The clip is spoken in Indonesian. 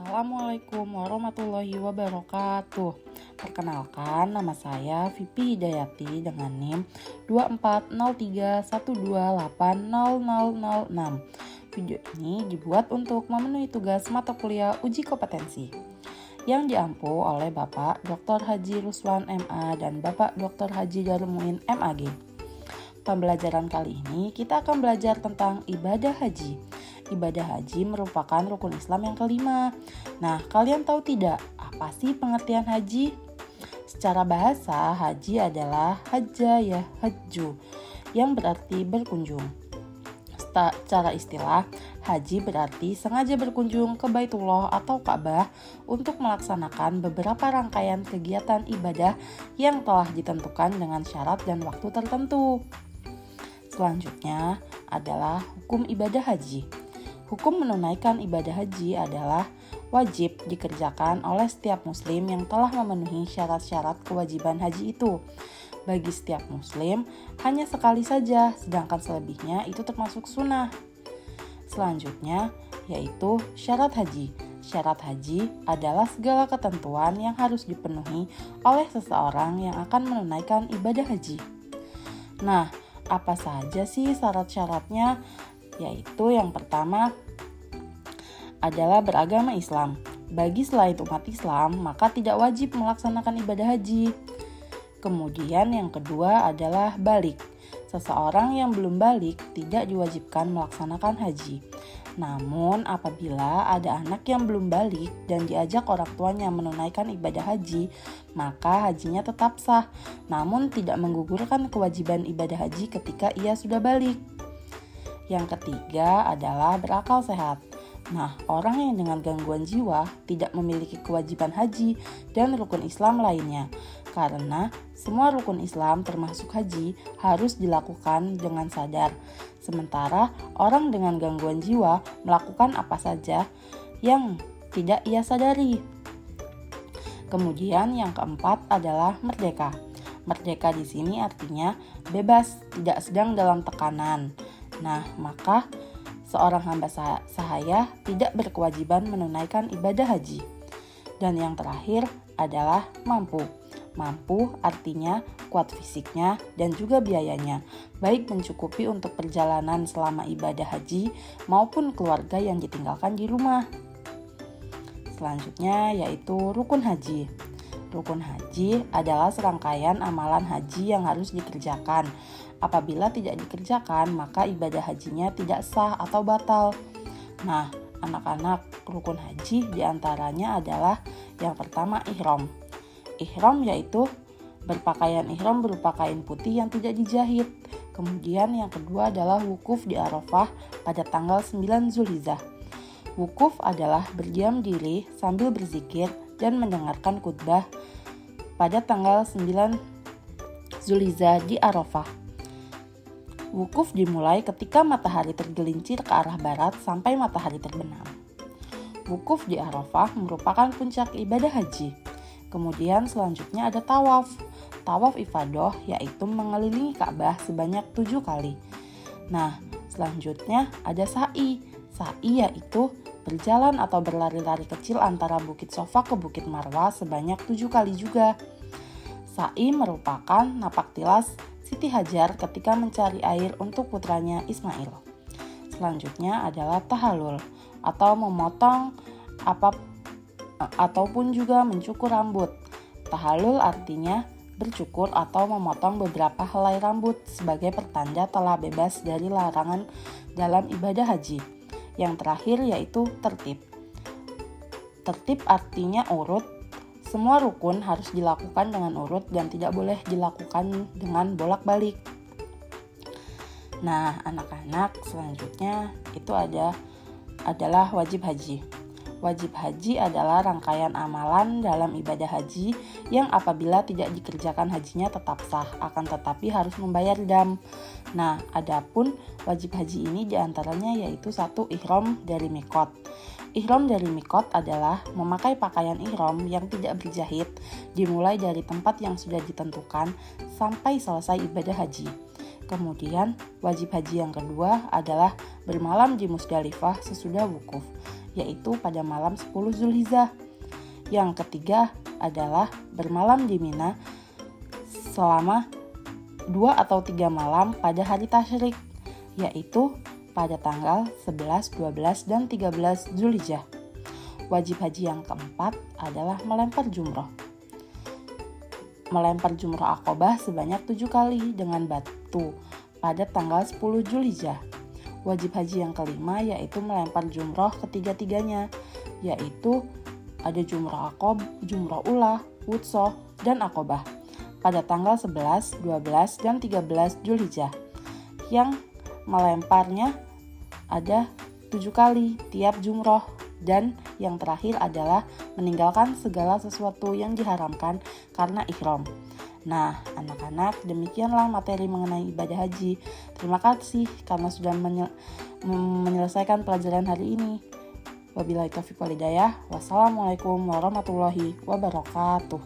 Assalamualaikum warahmatullahi wabarakatuh. Perkenalkan, nama saya Vipi Hidayati dengan NIM 240312800006. Video ini dibuat untuk memenuhi tugas mata kuliah uji kompetensi yang diampu oleh Bapak Dr. Haji Ruslan MA dan Bapak Dr. Haji Darmuin MAG. Pembelajaran kali ini kita akan belajar tentang ibadah haji. Ibadah haji merupakan rukun Islam yang kelima. Nah, kalian tahu tidak apa sih pengertian haji? Secara bahasa, haji adalah hajja ya hajju, yang berarti berkunjung. Secara istilah, haji berarti sengaja berkunjung ke Baitullah atau Ka'bah untuk melaksanakan beberapa rangkaian kegiatan ibadah yang telah ditentukan dengan syarat dan waktu tertentu. Selanjutnya adalah hukum ibadah haji. Hukum menunaikan ibadah haji adalah wajib dikerjakan oleh setiap muslim yang telah memenuhi syarat-syarat kewajiban haji itu. Bagi setiap muslim, hanya sekali saja, sedangkan selebihnya itu termasuk sunnah. Selanjutnya, yaitu syarat haji. Syarat haji adalah segala ketentuan yang harus dipenuhi oleh seseorang yang akan menunaikan ibadah haji. Nah, apa saja sih syarat-syaratnya? Yaitu yang pertama adalah beragama Islam. Bagi selain umat Islam, maka tidak wajib melaksanakan ibadah haji. Kemudian yang kedua adalah balik. Seseorang yang belum balik tidak diwajibkan melaksanakan haji. Namun apabila ada anak yang belum balik dan diajak orang tuanya menunaikan ibadah haji, maka hajinya tetap sah, namun tidak menggugurkan kewajiban ibadah haji ketika ia sudah balik. Yang ketiga adalah berakal sehat. Nah, orang yang dengan gangguan jiwa tidak memiliki kewajiban haji dan rukun Islam lainnya. Karena semua rukun Islam termasuk haji harus dilakukan dengan sadar. Sementara orang dengan gangguan jiwa melakukan apa saja yang tidak ia sadari. Kemudian yang keempat adalah merdeka. Merdeka di sini artinya bebas, tidak sedang dalam tekanan. Nah, maka seorang hamba sahaya tidak berkewajiban menunaikan ibadah haji. Dan yang terakhir adalah mampu. Mampu artinya kuat fisiknya dan juga biayanya, baik mencukupi untuk perjalanan selama ibadah haji maupun keluarga yang ditinggalkan di rumah. Selanjutnya yaitu rukun haji. Rukun haji adalah serangkaian amalan haji yang harus dikerjakan. Apabila tidak dikerjakan, maka ibadah hajinya tidak sah atau batal. Nah, anak-anak, rukun haji diantaranya adalah yang pertama ihram. Ihram yaitu berpakaian ihram berupa kain putih yang tidak dijahit. Kemudian yang kedua adalah wukuf di Arafah pada tanggal 9 Zulhijjah. Wukuf adalah berdiam diri sambil berzikir dan mendengarkan khutbah pada tanggal 9 Zulhijjah di Arafah. Wukuf dimulai ketika matahari tergelincir ke arah barat sampai matahari terbenam. Wukuf di Arafah merupakan puncak ibadah haji. Kemudian selanjutnya ada tawaf. Tawaf ifadah yaitu mengelilingi Ka'bah sebanyak 7 kali. Nah, selanjutnya ada sa'i. Sa'i yaitu berjalan atau berlari-lari kecil antara Bukit Sofa ke Bukit Marwah sebanyak 7 kali juga. Sa'i merupakan napak tilas Siti Hajar ketika mencari air untuk putranya Ismail. Selanjutnya adalah tahallul atau memotong ataupun juga mencukur rambut. Tahallul artinya bercukur atau memotong beberapa helai rambut sebagai pertanda telah bebas dari larangan dalam ibadah haji. Yang terakhir yaitu tertib. Tertib artinya urut. Semua rukun harus dilakukan dengan urut dan tidak boleh dilakukan dengan bolak-balik. Nah, anak-anak, selanjutnya itu adalah wajib haji. Wajib haji adalah rangkaian amalan dalam ibadah haji yang apabila tidak dikerjakan hajinya tetap sah, akan tetapi harus membayar dam. Nah, adapun wajib haji ini diantaranya yaitu 1. Ihram dari mikot. Ihram dari mikot adalah memakai pakaian ihram yang tidak berjahit dimulai dari tempat yang sudah ditentukan sampai selesai ibadah haji. Kemudian wajib haji yang kedua adalah bermalam di Musdalifah sesudah wukuf. yaitu pada malam 10 Zulhijjah. Yang ketiga adalah bermalam di Mina selama 2 atau 3 malam pada hari tasyrik, yaitu pada tanggal 11, 12, dan 13 Zulhijjah. Wajib haji yang keempat adalah melempar jumroh. Melempar jumroh Aqobah sebanyak 7 kali dengan batu pada tanggal 10 Zulhijjah. Wajib haji yang kelima yaitu melempar jumroh ketiga-tiganya, yaitu ada jumroh Aqobah, jumroh Ulah, Wutsoh, dan Aqobah pada tanggal 11, 12, dan 13 Zulhijjah. Yang melemparnya ada 7 kali tiap jumroh. Dan yang terakhir adalah meninggalkan segala sesuatu yang diharamkan karena ihram. Nah, anak-anak, demikianlah materi mengenai ibadah haji. Terima kasih karena sudah menyelesaikan pelajaran hari ini. Wabillahi taufiq wal hidayah. Wassalamualaikum warahmatullahi wabarakatuh.